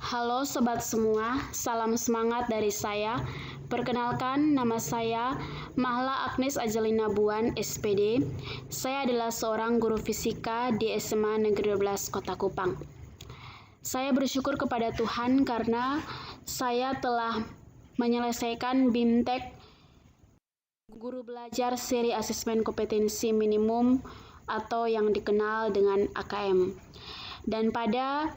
Halo sobat semua, salam semangat dari saya. Perkenalkan, nama saya Mahla Agnes Ajalina Buan, SPD. Saya adalah seorang guru fisika di SMA Negeri 12 Kota Kupang. Saya bersyukur kepada Tuhan karena saya telah menyelesaikan BIMTEK Guru Belajar Seri Asesmen Kompetensi Minimum atau yang dikenal dengan AKM. Dan pada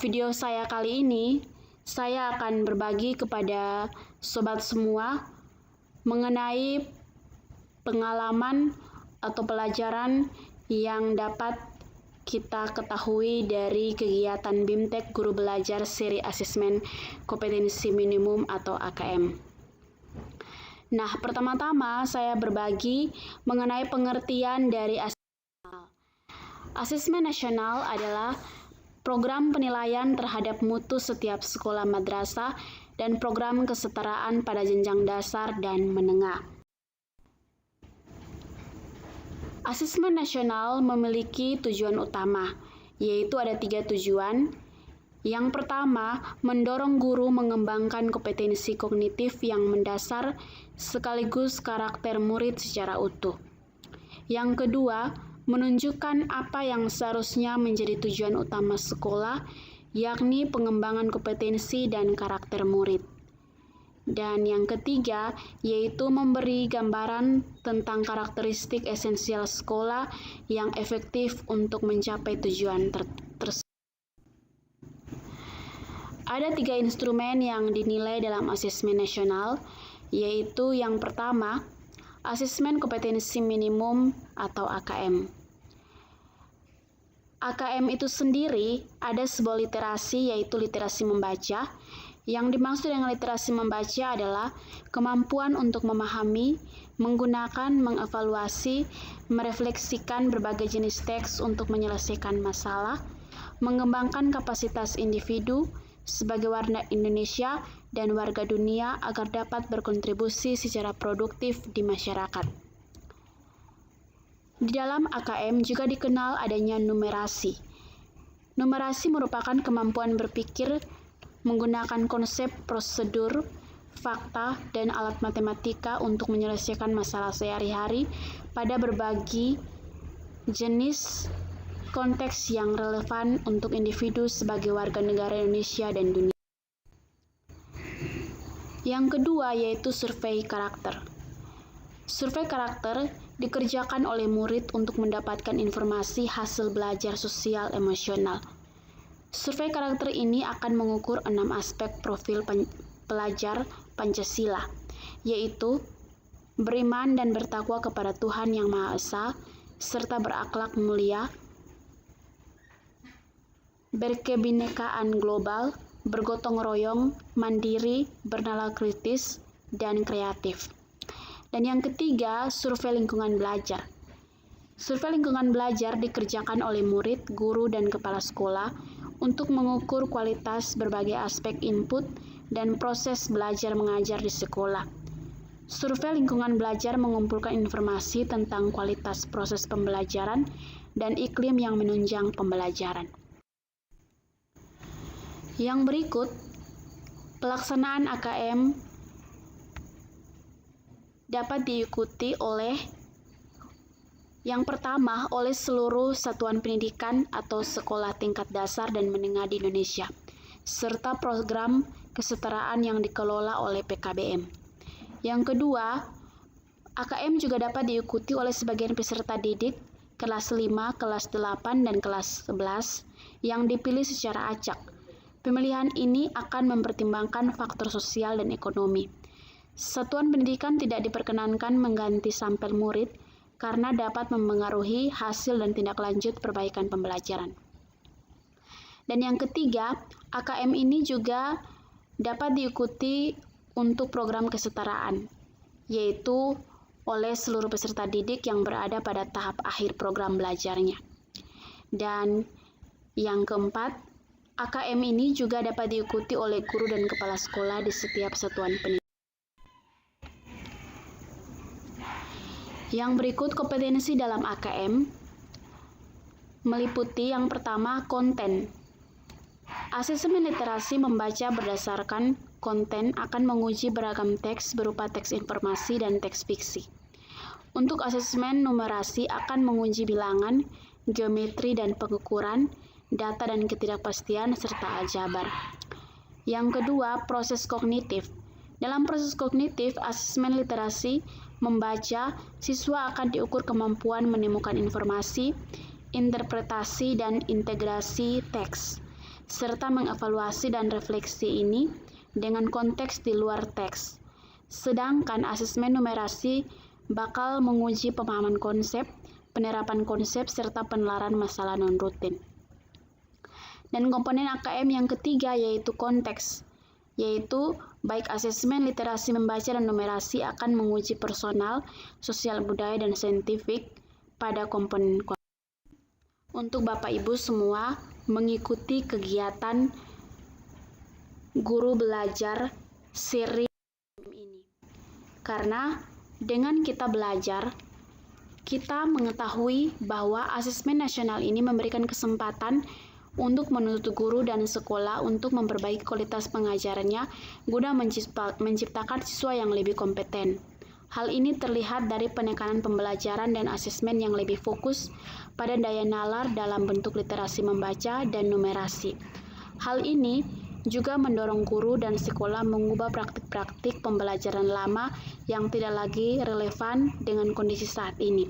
video saya kali ini, saya akan berbagi kepada sobat semua mengenai pengalaman atau pelajaran yang dapat kita ketahui dari kegiatan BIMTEK Guru Belajar Seri Asesmen Kompetensi Minimum atau AKM. Nah, pertama-tama saya berbagi mengenai pengertian dari asesmen nasional. Asesmen nasional adalah program penilaian terhadap mutu setiap sekolah madrasah dan program kesetaraan pada jenjang dasar dan menengah. Asesmen nasional memiliki tujuan utama, yaitu ada 3 tujuan. Yang pertama, mendorong guru mengembangkan kompetensi kognitif yang mendasar sekaligus karakter murid secara utuh. Yang kedua, menunjukkan apa yang seharusnya menjadi tujuan utama sekolah, yakni pengembangan kompetensi dan karakter murid. Dan yang ketiga, yaitu memberi gambaran tentang karakteristik esensial sekolah yang efektif untuk mencapai tujuan tersebut. Ada 3 instrumen yang dinilai dalam asesmen nasional, yaitu yang pertama, Asesmen Kompetensi Minimum atau AKM. AKM itu sendiri ada sebuah literasi, yaitu literasi membaca. Yang dimaksud dengan literasi membaca adalah kemampuan untuk memahami, menggunakan, mengevaluasi, merefleksikan berbagai jenis teks untuk menyelesaikan masalah, mengembangkan kapasitas individu sebagai warga Indonesia dan warga dunia agar dapat berkontribusi secara produktif di masyarakat. Di dalam AKM juga dikenal adanya numerasi. Numerasi merupakan kemampuan berpikir menggunakan konsep, prosedur, fakta, dan alat matematika untuk menyelesaikan masalah sehari-hari pada berbagai jenis konteks yang relevan untuk individu sebagai warga negara Indonesia dan dunia. Yang kedua yaitu survei karakter. Survei karakter dikerjakan oleh murid untuk mendapatkan informasi hasil belajar sosial emosional. Survei karakter ini akan mengukur 6 aspek profil pelajar Pancasila, yaitu beriman dan bertakwa kepada Tuhan Yang Maha Esa, serta berakhlak mulia, berkebinekaan global, bergotong royong, mandiri, bernalar kritis, dan kreatif. Dan yang ketiga, survei lingkungan belajar. Survei lingkungan belajar dikerjakan oleh murid, guru, dan kepala sekolah untuk mengukur kualitas berbagai aspek input dan proses belajar mengajar di sekolah. Survei lingkungan belajar mengumpulkan informasi tentang kualitas proses pembelajaran dan iklim yang menunjang pembelajaran. Yang berikut, pelaksanaan AKM dapat diikuti oleh yang pertama, oleh seluruh satuan pendidikan atau sekolah tingkat dasar dan menengah di Indonesia, serta program kesetaraan yang dikelola oleh PKBM. Yang kedua, AKM juga dapat diikuti oleh sebagian peserta didik kelas 5, kelas 8, dan kelas 11 yang dipilih secara acak. Pemilihan ini akan mempertimbangkan faktor sosial dan ekonomi. Satuan pendidikan tidak diperkenankan mengganti sampel murid karena dapat mempengaruhi hasil dan tindak lanjut perbaikan pembelajaran. Dan yang ketiga, AKM ini juga dapat diikuti untuk program kesetaraan, yaitu oleh seluruh peserta didik yang berada pada tahap akhir program belajarnya. Dan yang keempat, AKM ini juga dapat diikuti oleh guru dan kepala sekolah di setiap satuan pendidikan. Yang berikut kompetensi dalam AKM meliputi yang pertama konten. Asesmen literasi membaca berdasarkan konten akan menguji beragam teks berupa teks informasi dan teks fiksi. Untuk asesmen numerasi akan menguji bilangan, geometri dan pengukuran, data dan ketidakpastian, serta aljabar. Yang kedua, proses kognitif. Dalam proses kognitif, asesmen literasi membaca, siswa akan diukur kemampuan menemukan informasi, interpretasi dan integrasi teks, serta mengevaluasi dan refleksi ini dengan konteks di luar teks. Sedangkan asesmen numerasi bakal menguji pemahaman konsep, penerapan konsep, serta penelaran masalah non-rutin. Dan komponen AKM yang ketiga yaitu konteks, yaitu baik asesmen literasi membaca dan numerasi akan menguji personal, sosial budaya, dan saintifik pada komponen konteks. Untuk Bapak Ibu semua mengikuti kegiatan guru belajar seri ini. Karena dengan kita belajar, kita mengetahui bahwa asesmen nasional ini memberikan kesempatan untuk menuntut guru dan sekolah untuk memperbaiki kualitas pengajarannya guna menciptakan siswa yang lebih kompeten. Hal ini terlihat dari penekanan pembelajaran dan asesmen yang lebih fokus pada daya nalar dalam bentuk literasi membaca dan numerasi. Hal ini juga mendorong guru dan sekolah mengubah praktik-praktik pembelajaran lama yang tidak lagi relevan dengan kondisi saat ini.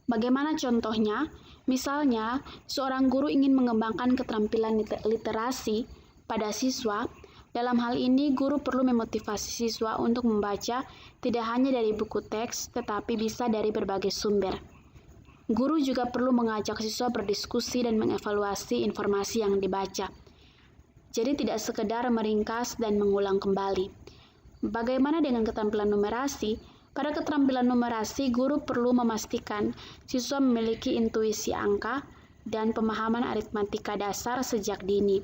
Bagaimana contohnya? Misalnya, seorang guru ingin mengembangkan keterampilan literasi pada siswa. Dalam hal ini, guru perlu memotivasi siswa untuk membaca tidak hanya dari buku teks, tetapi bisa dari berbagai sumber. Guru juga perlu mengajak siswa berdiskusi dan mengevaluasi informasi yang dibaca. Jadi tidak sekedar meringkas dan mengulang kembali. Bagaimana dengan keterampilan numerasi? Pada keterampilan numerasi, guru perlu memastikan siswa memiliki intuisi angka dan pemahaman aritmatika dasar sejak dini.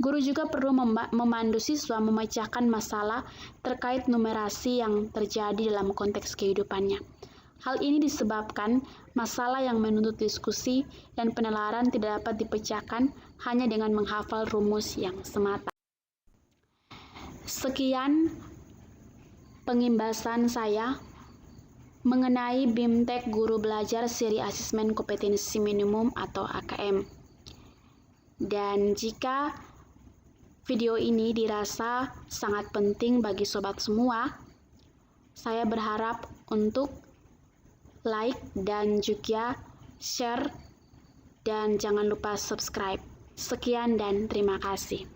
Guru juga perlu memandu siswa memecahkan masalah terkait numerasi yang terjadi dalam konteks kehidupannya. Hal ini disebabkan masalah yang menuntut diskusi dan penelaran tidak dapat dipecahkan hanya dengan menghafal rumus yang semata. Sekian pengimbasan saya mengenai BIMTEK Guru Belajar Seri Asesmen Kompetensi Minimum atau AKM. Dan jika video ini dirasa sangat penting bagi sobat semua, saya berharap untuk like dan juga share dan jangan lupa subscribe. Sekian dan terima kasih.